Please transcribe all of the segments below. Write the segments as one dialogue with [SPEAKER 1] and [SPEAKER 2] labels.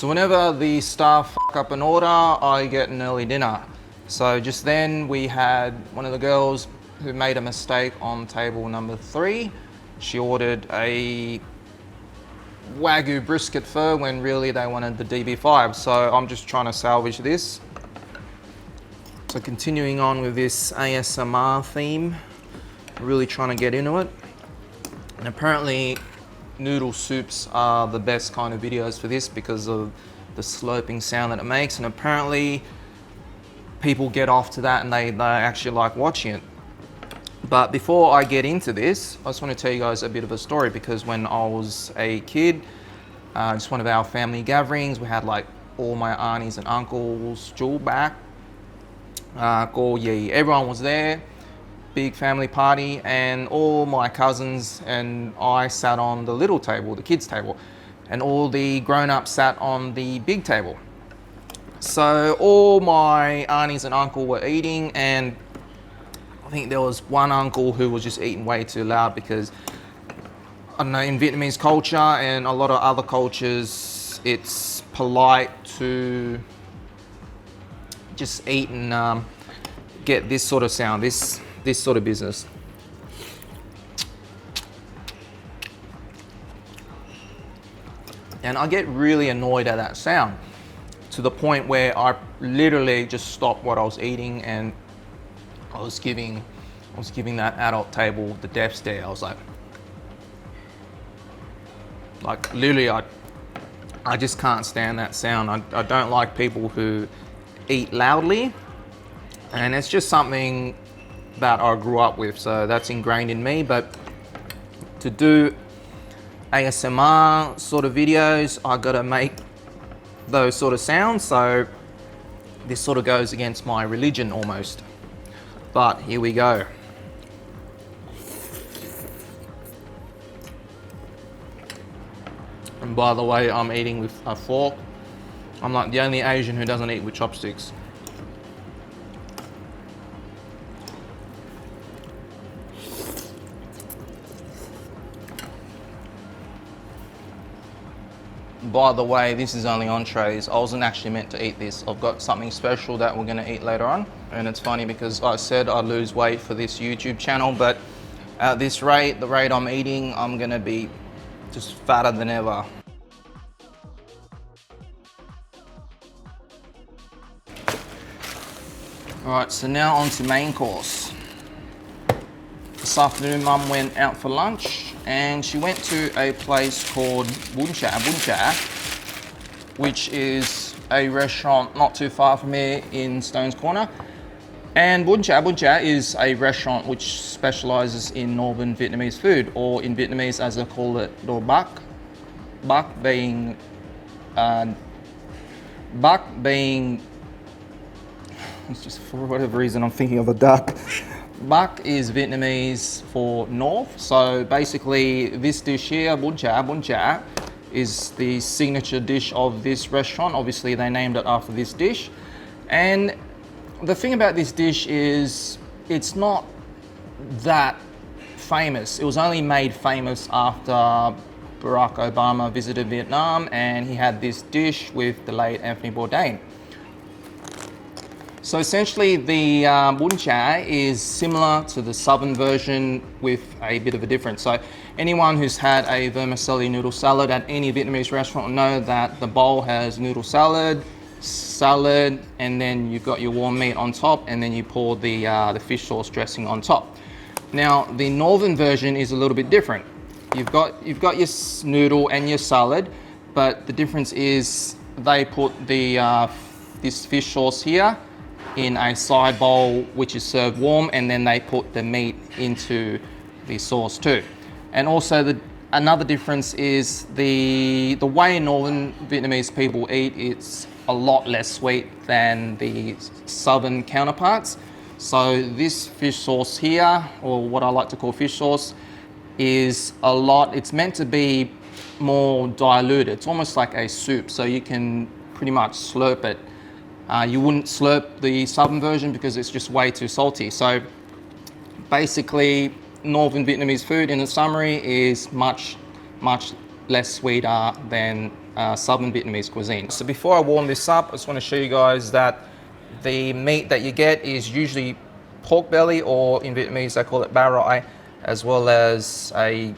[SPEAKER 1] So whenever the staff fuck up an order, I get an early dinner. So just then we had one of the girls who made a mistake on table number 3. She ordered a Wagyu brisket fur when really they wanted the DB5. So I'm just trying to salvage this. So continuing on with this ASMR theme, really trying to get into it. And apparently noodle soups are the best kind of videos for this because of the slurping sound that it makes, and apparently people get off to that and they actually like watching it. But before I get into this, I just want to tell you guys a bit of a story, because when I was a kid, just one of our family gatherings, we had like all my aunties and uncles, jewel back, everyone was there. Big family party, and all my cousins and I sat on the little table, the kids table, and all the grown-ups sat on the big table. So all my aunties and uncle were eating, and I think there was one uncle who was just eating way too loud, because I don't know, in Vietnamese culture and a lot of other cultures, it's polite to just eat and get this sort of sound, this sort of business. And I get really annoyed at that sound, to the point where I literally just stopped what I was eating, and I was giving that adult table the death stare. I was like literally, I just can't stand that sound. I don't like people who eat loudly, and it's just something that I grew up with, so that's ingrained in me. But to do ASMR sort of videos, I gotta make those sort of sounds, so this sort of goes against my religion almost. But here we go. And by the way, I'm eating with a fork. I'm like the only Asian who doesn't eat with chopsticks. By the way, this is only entrees. I wasn't actually meant to eat this. I've got something special that we're gonna eat later on. And it's funny because I said I'd lose weight for this YouTube channel, but at this rate, the rate I'm eating, I'm gonna be just fatter than ever. All right, so now on to main course. This afternoon, Mum went out for lunch, and she went to a place called Bun Cha, which is a restaurant not too far from here in Stones Corner. And Bun Cha is a restaurant which specializes in Northern Vietnamese food, or in Vietnamese as they call it, đồ Bắc. Bắc being, it's just for whatever reason I'm thinking of a duck. Bắc is Vietnamese for north. So basically this dish here, Bun Cha, is the signature dish of this restaurant. Obviously they named it after this dish. And the thing about this dish is it's not that famous. It was only made famous after Barack Obama visited Vietnam, and he had this dish with the late Anthony Bourdain. So essentially the Bun Cha is similar to the southern version with a bit of a difference. So anyone who's had a vermicelli noodle salad at any Vietnamese restaurant will know that the bowl has noodle salad, and then you've got your warm meat on top, and then you pour the fish sauce dressing on top. Now the northern version is a little bit different. You've got your noodle and your salad, but the difference is they put this fish sauce here in a side bowl which is served warm, and then they put the meat into the sauce too. And also another difference is the way Northern Vietnamese people eat, it's a lot less sweet than the southern counterparts. So this fish sauce here, or what I like to call fish sauce, is it's meant to be more diluted. It's almost like a soup, so you can pretty much slurp it. You wouldn't slurp the southern version because it's just way too salty. So basically, Northern Vietnamese food in a summary is much less sweeter than Southern Vietnamese cuisine. So before I warm this up, I just want to show you guys that the meat that you get is usually pork belly, or in Vietnamese they call it ba rai, as well as a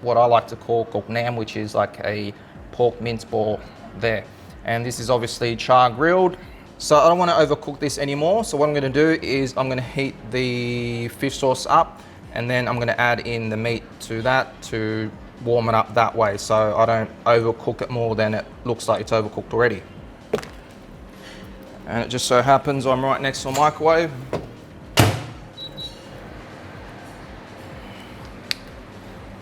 [SPEAKER 1] what I like to call cok nam, which is like a pork mince ball there. And this is obviously char grilled. So I don't want to overcook this anymore. So what I'm going to do is I'm going to heat the fish sauce up, and then I'm going to add in the meat to that to warm it up that way, so I don't overcook it more than it looks like it's overcooked already. And it just so happens I'm right next to a microwave.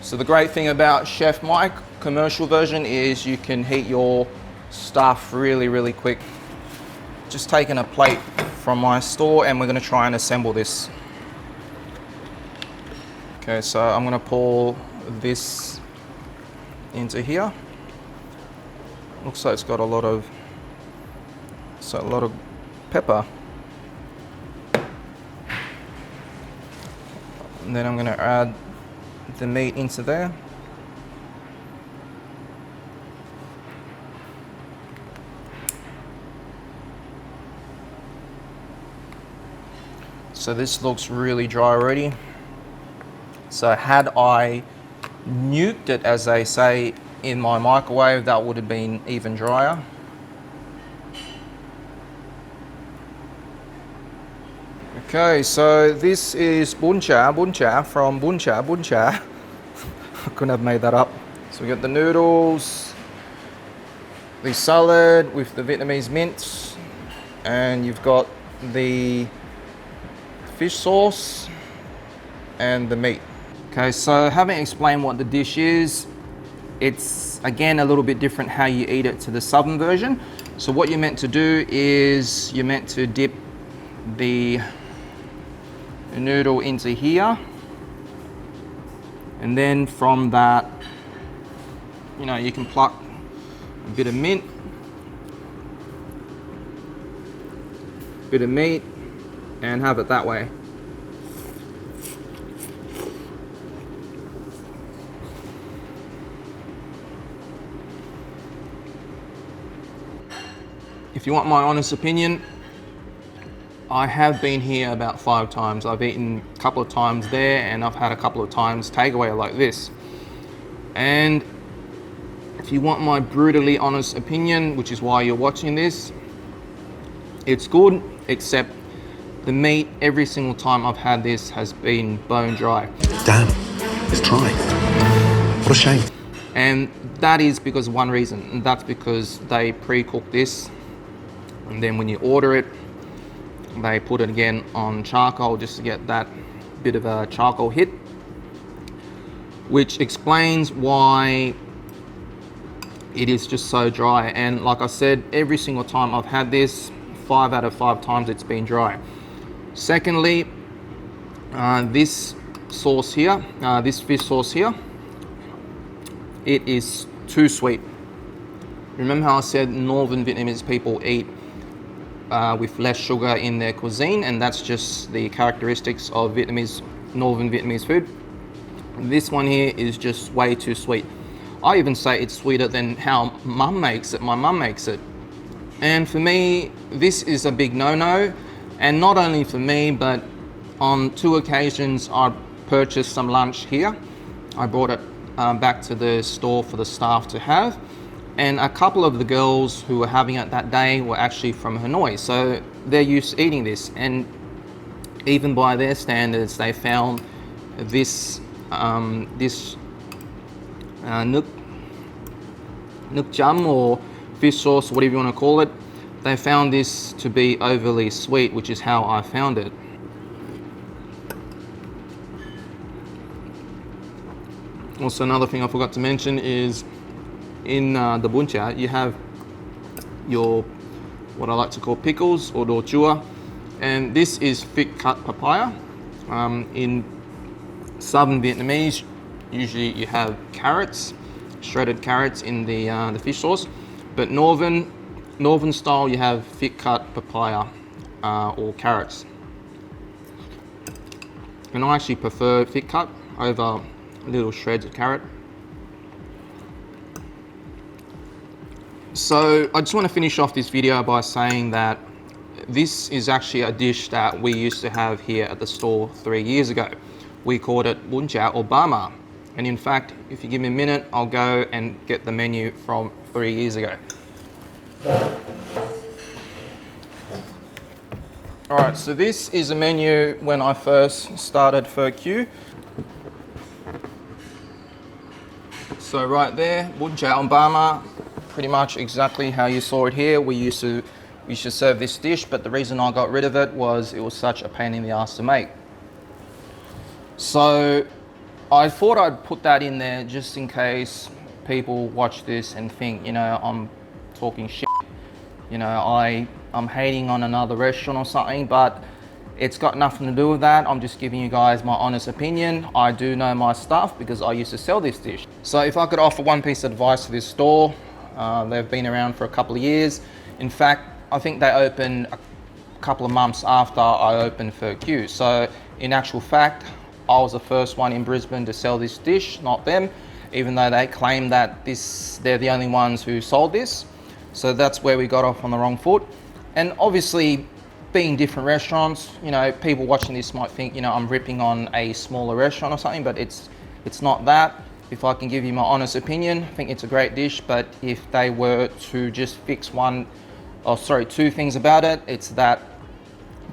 [SPEAKER 1] So the great thing about Chef Mike commercial version is you can heat your stuff really quick. Just taking a plate from my store, and we're going to try and assemble this. Okay, so I'm going to pour this into here. Looks like it's got a lot of pepper. And then I'm going to add the meat into there. So this looks really dry already. So had I nuked it, as they say, in my microwave, that would have been even drier. Okay, so this is Bun Cha from Bun Cha. I couldn't have made that up. So we got the noodles, the salad with the Vietnamese mince, and you've got the fish sauce and the meat. Okay, so having explained what the dish is, it's again a little bit different how you eat it to the southern version. So what you're meant to do is you're meant to dip the noodle into here, and then from that, you know, you can pluck a bit of mint, bit of meat, and have it that way. If you want my honest opinion, I have been here about 5 times. I've eaten a couple of times there, and I've had a couple of times takeaway like this. And if you want my brutally honest opinion, which is why you're watching this, it's good, except the meat every single time I've had this has been bone dry.
[SPEAKER 2] Damn, it's dry. What a shame.
[SPEAKER 1] And that is because of one reason, and that's because they pre-cook this, and then when you order it, they put it again on charcoal just to get that bit of a charcoal hit, which explains why it is just so dry. And like I said, every single time I've had this, 5 out of 5 times it's been dry. Secondly, this sauce here, this fish sauce here, it is too sweet. Remember how I said Northern Vietnamese people eat with less sugar in their cuisine, and that's just the characteristics of Northern Vietnamese food. This one here is just way too sweet. I even say it's sweeter than how my mum makes it. And for me, this is a big no-no. And not only for me, but on 2 occasions I purchased some lunch here. I brought it back to the store for the staff to have. And a couple of the girls who were having it that day were actually from Hanoi, so they're used to eating this. And even by their standards, they found this nước chấm, or fish sauce, whatever you want to call it, they found this to be overly sweet, which is how I found it. Also, another thing I forgot to mention is in the Bun Cha, you have your, what I like to call pickles, or đồ chua, and this is thick cut papaya. In Southern Vietnamese, usually you have carrots, shredded carrots in the fish sauce, but Northern style, you have thick cut papaya or carrots. And I actually prefer thick cut over little shreds of carrot. So I just want to finish off this video by saying that this is actually a dish that we used to have here at the store 3 years ago. We called it Bun Cha or Bama. And in fact, if you give me a minute, I'll go and get the menu from 3 years ago. All right, so this is a menu when I first started SIII. So right there, Bun Cha and Bama, pretty much exactly how you saw it here. We used to serve this dish, but the reason I got rid of it was it was such a pain in the ass to make. So I thought I'd put that in there just in case people watch this and think, you know, I'm talking shit. You know, I'm hating on another restaurant or something, but it's got nothing to do with that. I'm just giving you guys my honest opinion. I do know my stuff because I used to sell this dish. So if I could offer one piece of advice to this store, they've been around for a couple of years. In fact, I think they opened a couple of months after I opened SIII. So in actual fact, I was the first one in Brisbane to sell this dish, not them, even though they claim that they're the only ones who sold this. So that's where we got off on the wrong foot. And obviously, being different restaurants, you know, people watching this might think, you know, I'm ripping on a smaller restaurant or something, but it's not that. If I can give you my honest opinion, I think it's a great dish, but if they were to just fix two things about it, it's that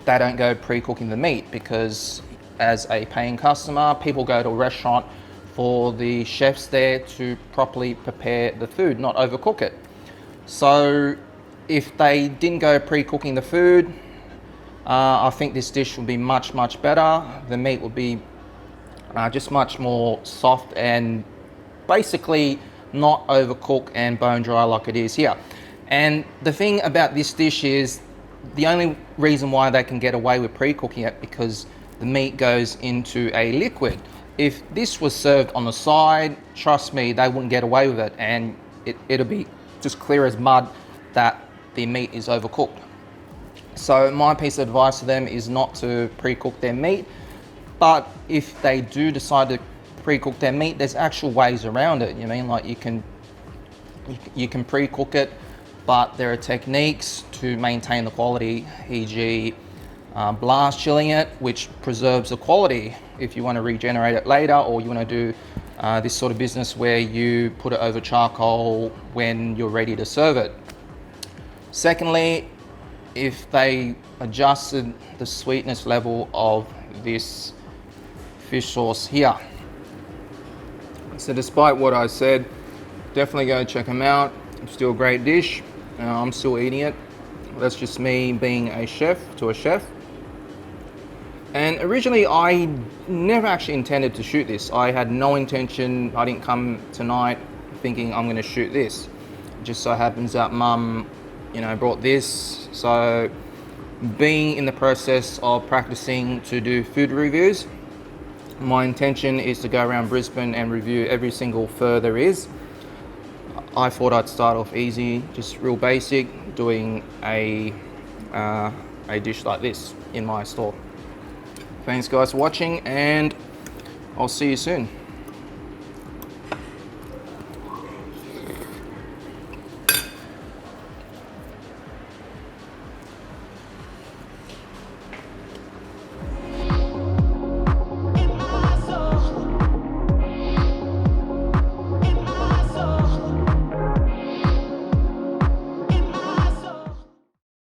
[SPEAKER 1] they don't go pre-cooking the meat, because as a paying customer, people go to a restaurant for the chefs there to properly prepare the food, not overcook it. So if they didn't go pre-cooking the food, I think this dish would be much, much better. The meat would be just much more soft and basically not overcooked and bone dry like it is here. And the thing about this dish is the only reason why they can get away with pre-cooking it because the meat goes into a liquid. If this was served on the side, trust me, they wouldn't get away with it, and it'll be just clear as mud that the meat is overcooked. So my piece of advice to them is not to pre-cook their meat, but if they do decide to pre-cook their meat, there's actual ways around it. You mean, like you can pre-cook it, but there are techniques to maintain the quality, e.g. Blast chilling it, which preserves the quality if you want to regenerate it later, or you want to do this sort of business where you put it over charcoal when you're ready to serve it. Secondly, if they adjusted the sweetness level of this fish sauce here. So despite what I said, definitely go check them out. It's still a great dish. I'm still eating it. That's just me being a chef to a chef. And originally I never actually intended to shoot this. I had no intention. I didn't come tonight thinking I'm going to shoot this. It just so happens that mum, you know, brought this. So being in the process of practicing to do food reviews, my intention is to go around Brisbane and review every single pho there is. I thought I'd start off easy, just real basic, doing a dish like this in my store. Thanks guys for watching, and I'll see you soon.